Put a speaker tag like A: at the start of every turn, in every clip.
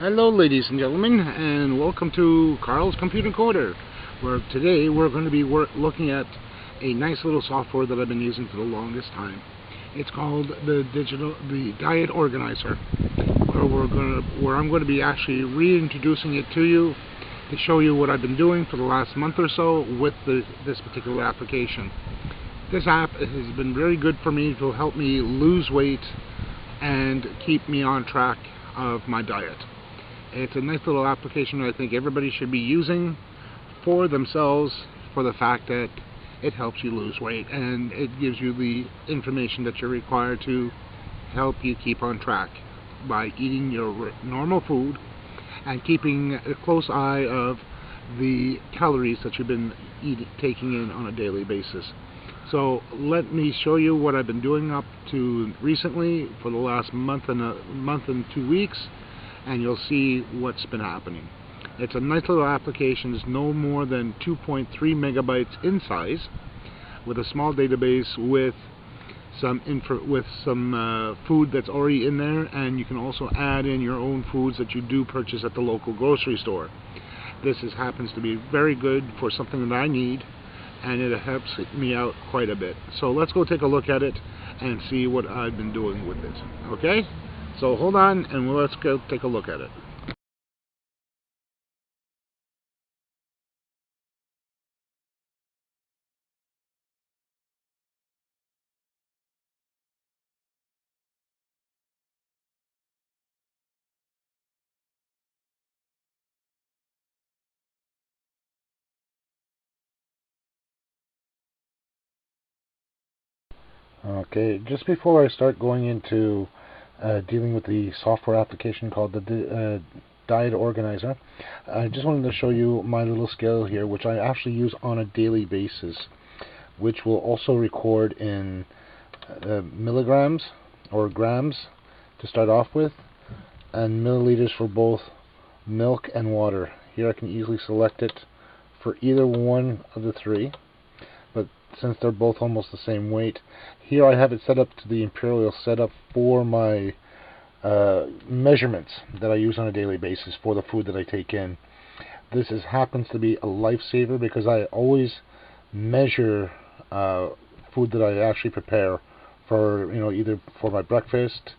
A: Hello ladies and gentlemen, and welcome to Carl's Computer Coder, where today we're going to be looking at a nice little software that I've been using for the longest time. It's called the Diet Organizer, where I'm going to be actually reintroducing it to you to show you what I've been doing for the last month or so with this particular application. This app has been very good for me to help me lose weight and keep me on track of my diet. It's a nice little application that I think everybody should be using for themselves, for the fact that it helps you lose weight and it gives you the information that you're required to help you keep on track by eating your normal food and keeping a close eye of the calories that you've been taking in on a daily basis. So let me show you what I've been doing up to recently for the last month and 2 weeks, and you'll see what's been happening. It's a nice little application. It's no more than 2.3 megabytes in size, with a small database with some food that's already in there, and you can also add in your own foods that you do purchase at the local grocery store. This happens to be very good for something that I need, and it helps me out quite a bit. So let's go take a look at it and see what I've been doing with it. Okay? So hold on and let's go take a look at it. Okay, just before I start going into dealing with the software application called the Diet Organizer, I just wanted to show you my little scale here, which I actually use on a daily basis, which will also record in milligrams or grams to start off with, and milliliters for both milk and water. Here I can easily select it for either one of the three, but since they're both almost the same weight, here I have it set up to the imperial setup for my measurements that I use on a daily basis for the food that I take in. This happens to be a lifesaver because I always measure food that I actually prepare for, either for my breakfast,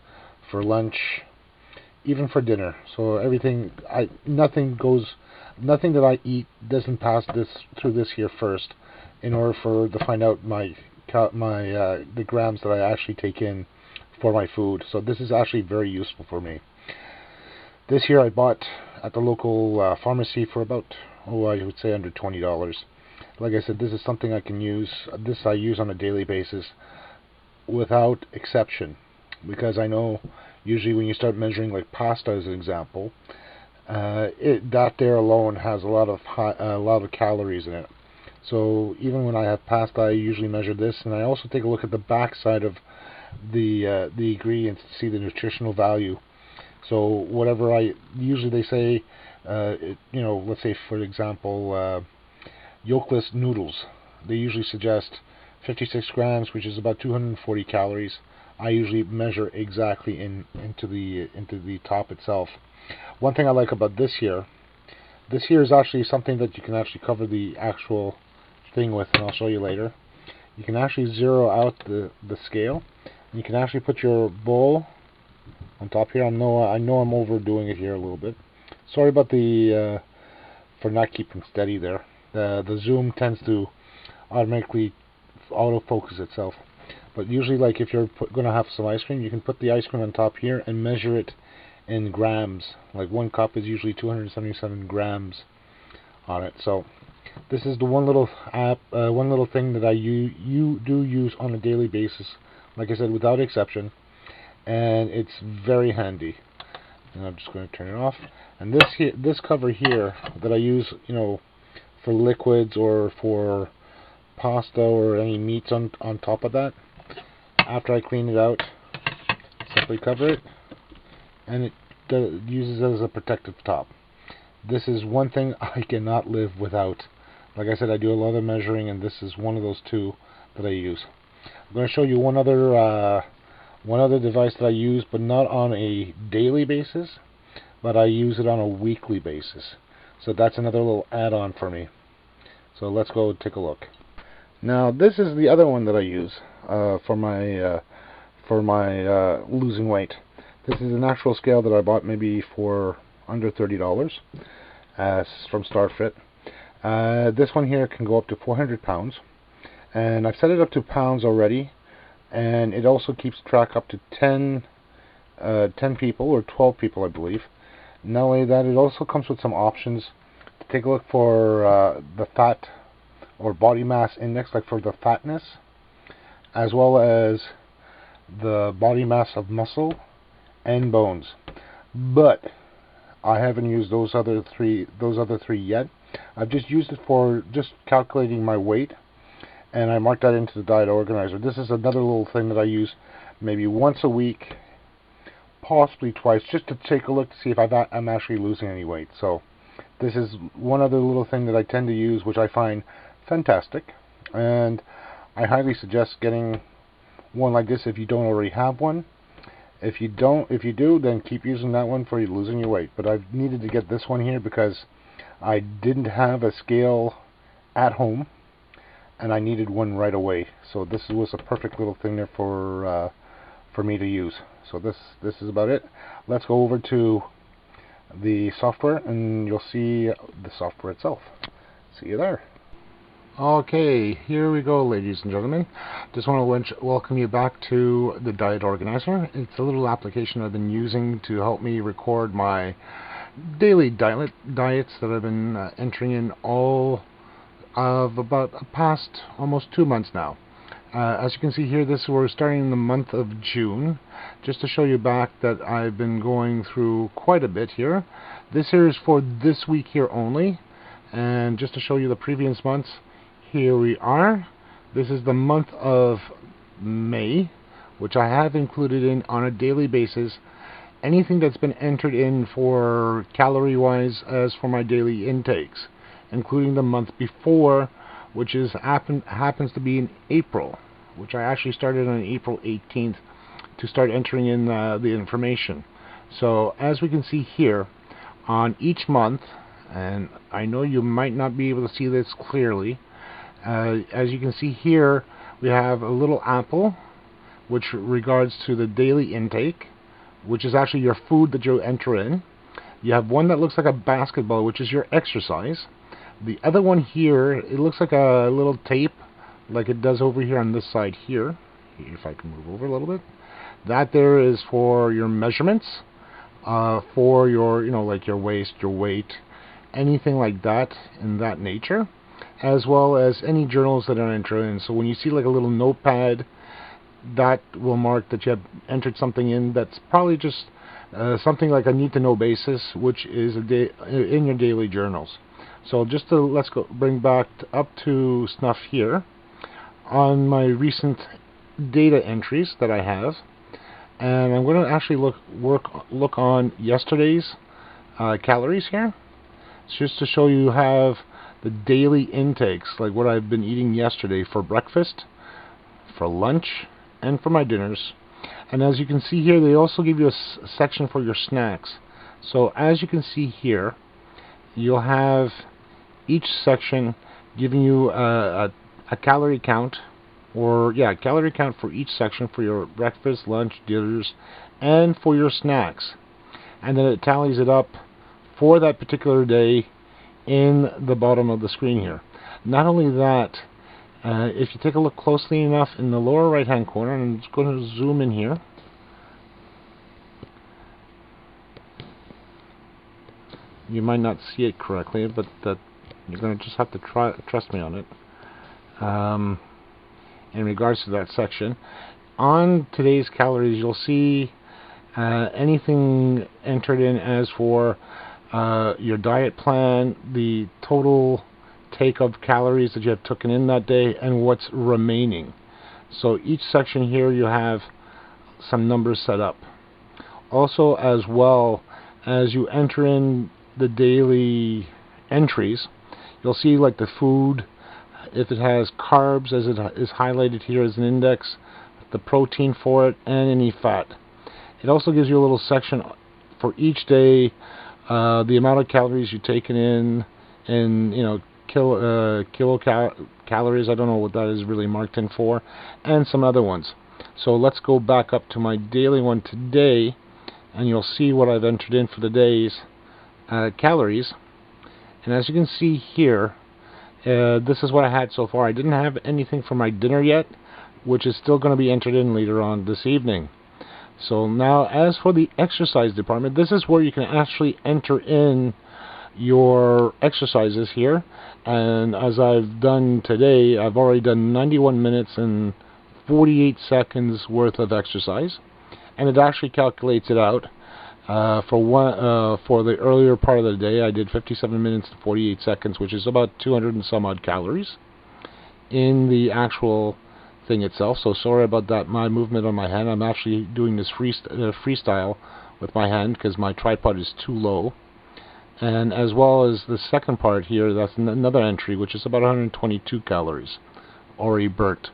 A: for lunch, even for dinner. So nothing that I eat doesn't pass through this here first, in order to find out the grams that I actually take in for my food. So this is actually very useful for me. This here I bought at the local pharmacy for about, I would say under $20. Like I said, this is something I can use. This I use on a daily basis without exception, because I know usually when you start measuring like pasta as an example, that there alone has a lot of calories in it. So even when I have pasta, I usually measure this, and I also take a look at the back side of the ingredients to see the nutritional value. So whatever usually they say, let's say for example, yolkless noodles, they usually suggest 56 grams, which is about 240 calories. I usually measure exactly into the top itself. One thing I like about this here is actually something that you can actually cover the actual thing with, and I'll show you later. You can actually zero out the scale, and you can actually put your bowl on top here. I know I'm overdoing it here a little bit. Sorry about for not keeping steady there. The zoom tends to automatically autofocus itself. But usually, like if you're going to have some ice cream, you can put the ice cream on top here and measure it in grams. Like 1 cup is usually 277 grams on it. So this is the one little thing that I do use on a daily basis, like I said, without exception, and it's very handy. And I'm just going to turn it off. And this cover here that I use, for liquids or for pasta or any meats on top of that, after I clean it out, simply cover it, and it uses it as a protective top. This is one thing I cannot live without. Like I said, I do a lot of measuring, and this is one of those two that I use. I'm going to show you one other device that I use, but not on a daily basis, but I use it on a weekly basis. So that's another little add-on for me. So let's go take a look. Now this is the other one that I use for my losing weight. This is an actual scale that I bought maybe for under $30 from StarFit. This one here can go up to 400 pounds, and I've set it up to pounds already, and it also keeps track up to 10 people or 12 people, I believe. Not only that, it also comes with some options to take a look for the fat or body mass index, like for the fatness, as well as the body mass of muscle and bones. But I haven't used those other three yet. I've just used it for just calculating my weight, and I marked that into the diet organizer. This is another little thing that I use maybe once a week, possibly twice, just to take a look to see if I'm actually losing any weight. So this is one other little thing that I tend to use, which I find fantastic, and I highly suggest getting one like this if you don't already have one. If you do, then keep using that one for losing your weight. But I've needed to get this one here because I didn't have a scale at home, and I needed one right away. So this was a perfect little thing there for me to use. So this is about it. Let's go over to the software, and you'll see the software itself. See you there. Okay, here we go, ladies and gentlemen. Just want to welcome you back to the Diet Organizer. It's a little application I've been using to help me record my daily diets that I've been entering in all of about the past almost 2 months now. As you can see here, we're starting in the month of June. Just to show you back that I've been going through quite a bit here. This here is for this week here only, and just to show you the previous months, here we are. This is the month of May, which I have included in on a daily basis anything that's been entered in for calorie wise as for my daily intakes, including the month before, which happens to be in April, which I actually started on April 18th to start entering in the information. So as we can see here, on each month, and I know you might not be able to see this clearly, as you can see here, we have a little apple, which regards to the daily intake, which is actually your food that you enter in. You have one that looks like a basketball, which is your exercise. The other one here, it looks like a little tape, like it does over here on this side here. If I can move over a little bit. That there is for your measurements, for your, like your waist, your weight, anything like that in that nature, as well as any journals that are entered in. So when you see like a little notepad, that will mark that you have entered something in that's probably just something like a need-to-know basis, which is in your daily journals. So just to let's go bring back up to snuff here on my recent data entries that I have, and I'm going to actually look on yesterday's calories here, just to show you have the daily intakes, like what I've been eating yesterday for breakfast, for lunch, and for my dinners. And as you can see here, they also give you a section for your snacks. So as you can see here, you'll have each section giving you a calorie count, or calorie count for each section for your breakfast, lunch, dinners, and for your snacks. And then it tallies it up for that particular day in the bottom of the screen here. Not only that, if you take a look closely enough in the lower right hand corner, and I'm just going to zoom in here, you might not see it correctly, but you're going to just have to trust me on it. In regards to that section, on today's calories, you'll see anything entered in as for your diet plan, the total take of calories that you have taken in that day, and what's remaining. So each section here you have some numbers set up. Also, as well as you enter in the daily entries, you'll see like the food, if it has carbs, as it is highlighted here as an index, the protein for it, and any fat. It also gives you a little section for each day, the amount of calories you've taken in kilocalories. I don't know what that is really marked in for, and some other ones. So let's go back up to my daily one today, and you'll see what I've entered in for the day's calories. And as you can see here, this is what I had so far. I didn't have anything for my dinner yet, which is still going to be entered in later on this evening. So now, as for the exercise department, this is where you can actually enter in your exercises here. And as I've done today, I've already done 91 minutes and 48 seconds worth of exercise, and it actually calculates it out. For the earlier part of the day, I did 57 minutes and 48 seconds, which is about 200 and some odd calories in the actual thing itself. So sorry about that, my movement on my hand. I'm actually doing this freestyle with my hand because my tripod is too low. And as well as the second part here, that's another entry, which is about 122 calories already burnt.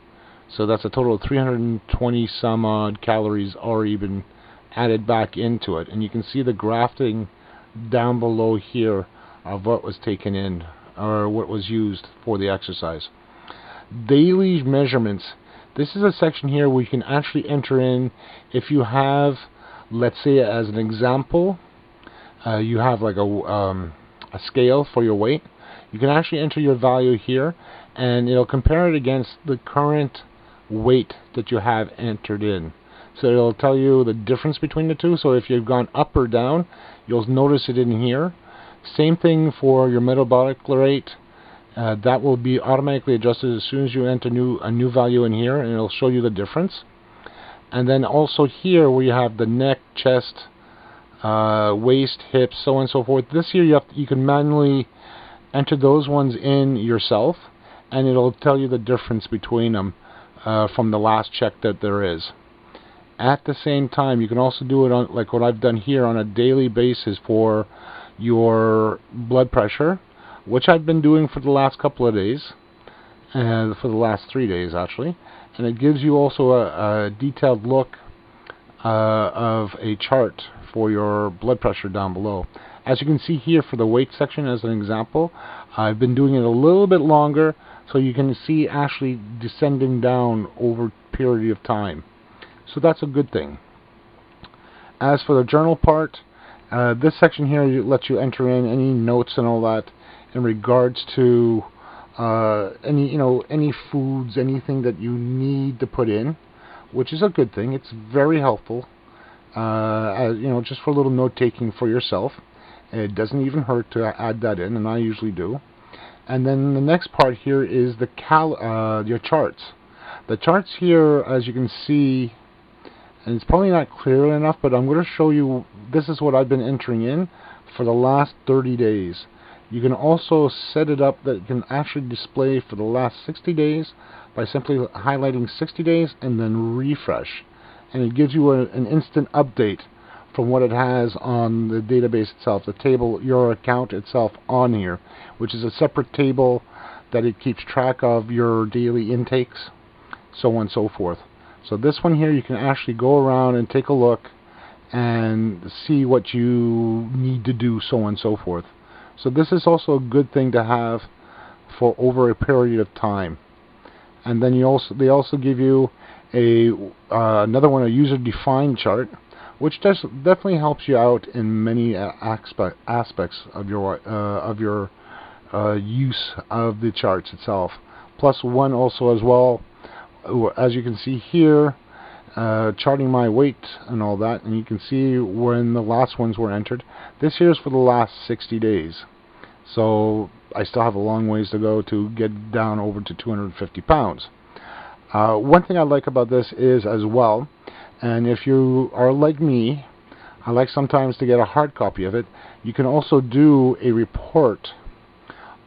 A: So that's a total of 320 some odd calories already been added back into it. And you can see the grafting down below here of what was taken in, or what was used for the exercise. Daily measurements. This is a section here where you can actually enter in if you have, let's say as an example, you have like a scale for your weight. You can actually enter your value here, and it'll compare it against the current weight that you have entered in. So it'll tell you the difference between the two. So if you've gone up or down, you'll notice it in here. Same thing for your metabolic rate. That will be automatically adjusted as soon as you enter a new value in here, and it'll show you the difference. And then also here where you have the neck, chest, waist, hips, so on and so forth. This here you can manually enter those ones in yourself, and it'll tell you the difference between them from the last check that there is. At the same time, you can also do it on, like what I've done here, on a daily basis for your blood pressure, which I've been doing for the last couple of days, for the last 3 days actually. And it gives you also a detailed look of a chart for your blood pressure down below. As you can see here for the weight section as an example, I've been doing it a little bit longer, so you can see actually descending down over a period of time. So that's a good thing. As for the journal part, this section here lets you enter in any notes and all that in regards to any foods, anything that you need to put in, which is a good thing. It's very helpful. Just for a little note taking for yourself. It doesn't even hurt to add that in, and I usually do. And then the next part here is the your charts. The charts here, as you can see, and it's probably not clear enough, but I'm going to show you. This is what I've been entering in for the last 30 days. You can also set it up that it can actually display for the last 60 days by simply highlighting 60 days and then refresh. And it gives you an instant update from what it has on the database itself, the table, your account itself on here, which is a separate table that it keeps track of your daily intakes, so on and so forth. So this one here, you can actually go around and take a look and see what you need to do, so on and so forth. So this is also a good thing to have for over a period of time. And then they also give you another one, a user-defined chart, which definitely helps you out in many aspects of your use of the charts itself. Plus one also as well, as you can see here, charting my weight and all that, and you can see when the last ones were entered. This here is for the last 60 days. So I still have a long ways to go to get down over to 250 pounds. One thing I like about this is as well, and if you are like me, I like sometimes to get a hard copy of it, you can also do a report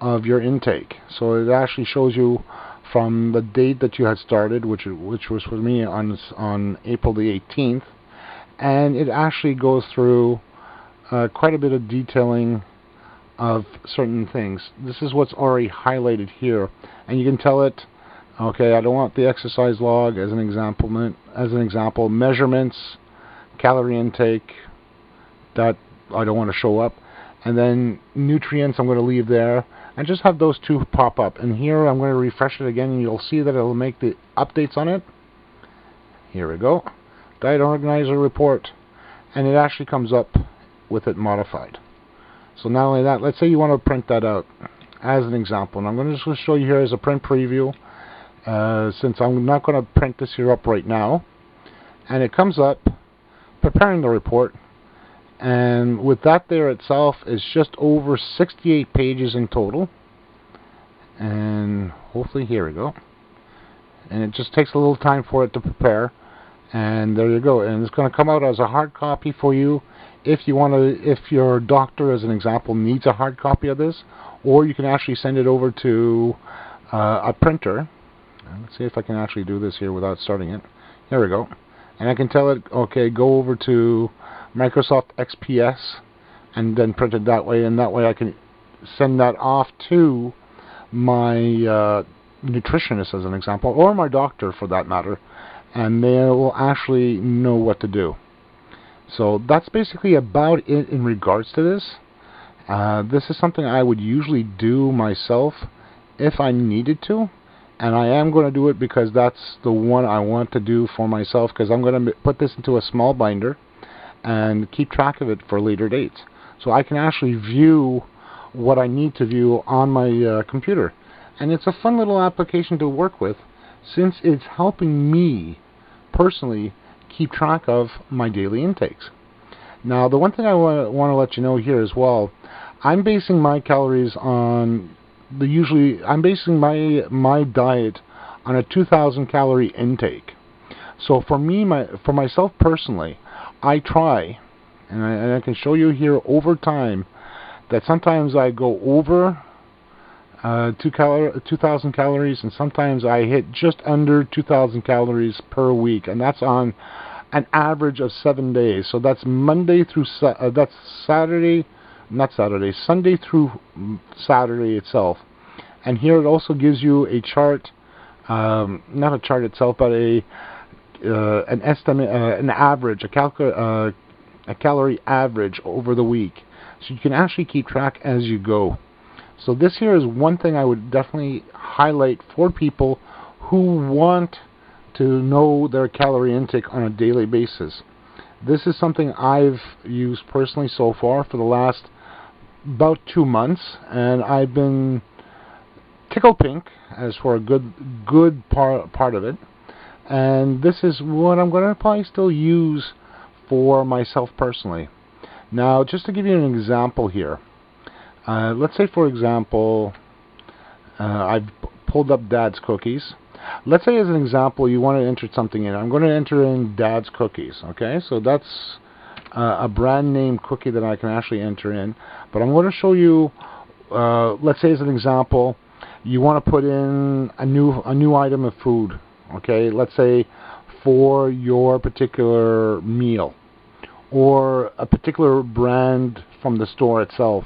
A: of your intake. So it actually shows you from the date that you had started, which was for me on April the 18th, and it actually goes through quite a bit of detailing of certain things. This is what's already highlighted here, and you can tell it, okay, I don't want the exercise log as an example, measurements, calorie intake, that I don't want to show up. And then nutrients I'm going to leave there, and just have those two pop up. And here I'm going to refresh it again, and you'll see that it'll make the updates on it. Here we go. Diet Organizer report. And it actually comes up with it modified. So not only that, let's say you want to print that out as an example. And I'm going to just show you here as a print preview, since I'm not going to print this here up right now. And it comes up, preparing the report. And with that there itself, is just over 68 pages in total. And hopefully, here we go. And it just takes a little time for it to prepare. And there you go. And it's going to come out as a hard copy for you if you want to, if your doctor, as an example, needs a hard copy of this, or you can actually send it over to a printer. Let's see if I can actually do this here without starting it. Here we go. And I can tell it, okay, go over to Microsoft XPS and then print it that way, and that way I can send that off to my nutritionist, as an example, or my doctor for that matter, and they will actually know what to do. So that's basically about it in regards to this. This is something I would usually do myself if I needed to, and I am going to do it because that's the one I want to do for myself, because I'm going to put this into a small binder and keep track of it for later dates. So I can actually view what I need to view on my computer. And it's a fun little application to work with, since it's helping me personally keep track of my daily intakes. Now, the one thing I want to let you know here as well, I'm basing my calories on I'm basing my diet on a 2,000 calorie intake. So for me, for myself personally, I try, and I can show you here over time, that sometimes I go over 2,000 calories, and sometimes I hit just under 2,000 calories per week, and that's on an average of 7 days. So that's Monday through that's Saturday, not Saturday, Sunday through Saturday itself. And here it also gives you a chart, not a chart itself, but an estimate, an average, a calorie average over the week. So you can actually keep track as you go. So this here is one thing I would definitely highlight for people who want to know their calorie intake on a daily basis. This is something I've used personally so far for the last about 2 months, and I've been tickled pink as for a good part of it. And this is what I'm going to probably still use for myself personally. Now, just to give you an example here, let's say, for example, I've pulled up Dad's cookies. Let's say, as an example, you want to enter something in. I'm going to enter in Dad's cookies. Okay, so that's a brand name cookie that I can actually enter in. But I'm going to show you. Let's say, as an example, you want to put in a new item of food. Okay, let's say for your particular meal, or a particular brand from the store itself,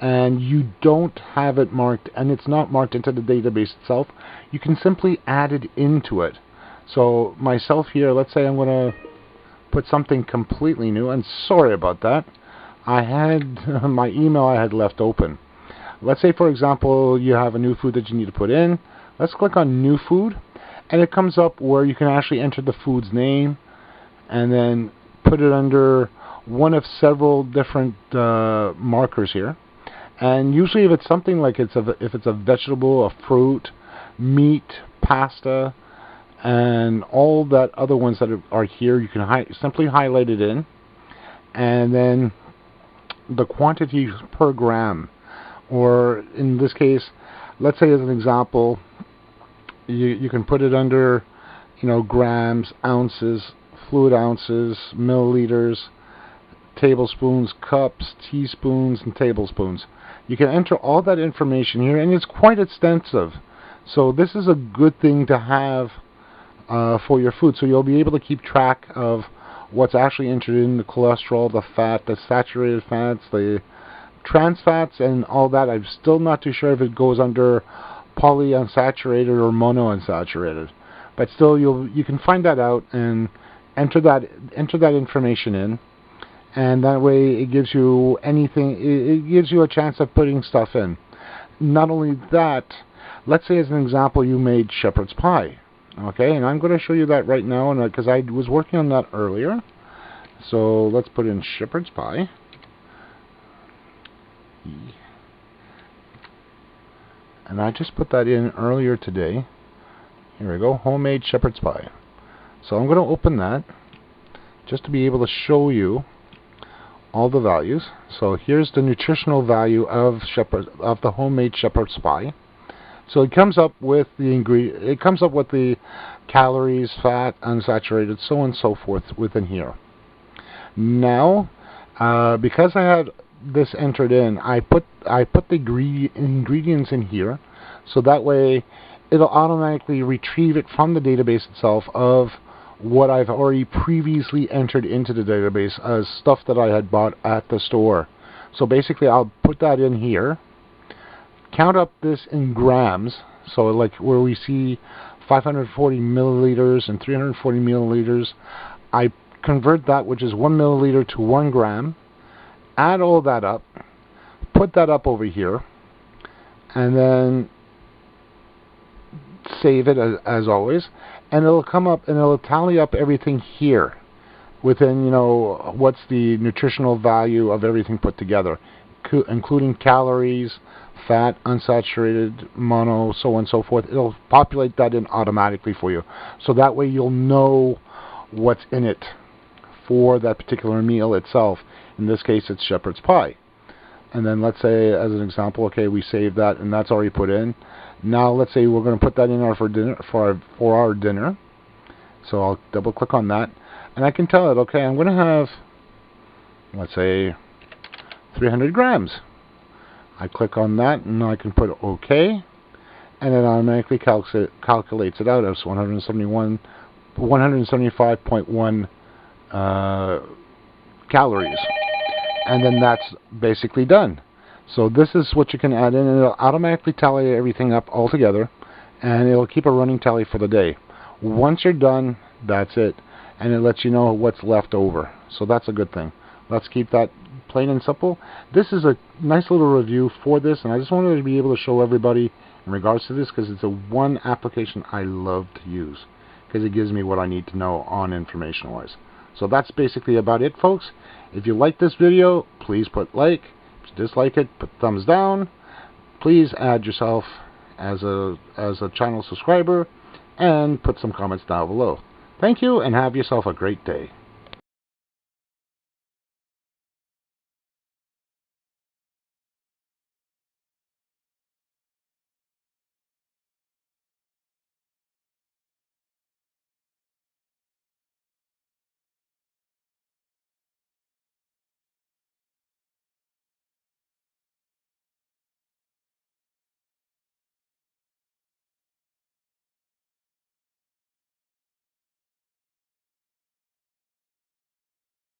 A: and you don't have it marked, and it's not marked into the database itself, you can simply add it into it. So myself here, let's say I'm going to put something completely new, and sorry about that, I had my email I had left open. Let's say, for example, you have a new food that you need to put in. Let's click on New Food, and it comes up where you can actually enter the food's name, and then put it under one of several different markers here. And usually, if it's something like if it's a vegetable, a fruit, meat, pasta, and all that other ones that are here, you can simply highlight it in, and then the quantity per gram, or in this case, let's say as an example, you can put it under, grams, ounces, fluid ounces, milliliters, tablespoons, cups, teaspoons, and tablespoons. You can enter all that information here, and it's quite extensive. So this is a good thing to have for your food. So you'll be able to keep track of what's actually entered in, the cholesterol, the fat, the saturated fats, the trans fats, and all that. I'm still not too sure if it goes under polyunsaturated or monounsaturated. But still, you can find that out and enter that information in. and that way it gives you anything. It gives you a chance of putting stuff in. Not only that, let's say as an example you made shepherd's pie. Okay, and I'm going to show you that right now, and because I was working on that earlier. So let's put in shepherd's pie. And I just put that in earlier today. Here we go, homemade shepherd's pie. So I'm going to open that just to be able to show you all the values. So here's the nutritional value of the homemade shepherd's pie. So it comes up with the calories, fat, unsaturated, so on and so forth within here. Now, because I had this entered in, I put the ingredients in here, so that way it'll automatically retrieve it from the database itself of what I've already previously entered into the database as stuff that I had bought at the store. So basically I'll put that in here, count up this in grams, so like where we see 540 milliliters and 340 milliliters, I convert that, which is 1 milliliter, to 1 gram, add all that up, put that up over here, and then save it as always, and it'll come up and it'll tally up everything here within, what's the nutritional value of everything put together, including calories, fat, unsaturated, mono, so on and so forth. It'll populate that in automatically for you, so that way you'll know what's in it for that particular meal itself. In this case, it's shepherd's pie. And then let's say, as an example, okay, we save that, and that's already put in. Now let's say we're going to put that in for dinner, for our dinner. So I'll double click on that, and I can tell it, okay, I'm going to have, let's say, 300 grams. I click on that, and I can put OK, and it automatically calculates it out as 175.1 calories, and then that's basically done. So this is what you can add in, and it'll automatically tally everything up all together, and it'll keep a running tally for the day. Once you're done, that's it, and it lets you know what's left over. So that's a good thing. Let's keep that plain and simple. This is a nice little review for this, and I just wanted to be able to show everybody in regards to this, because it's a one application I love to use, because it gives me what I need to know on information wise. So that's basically about it, folks. If you like this video, please put like. If you dislike it, put thumbs down. Please add yourself as a channel subscriber, and put some comments down below. Thank you, and have yourself a great day.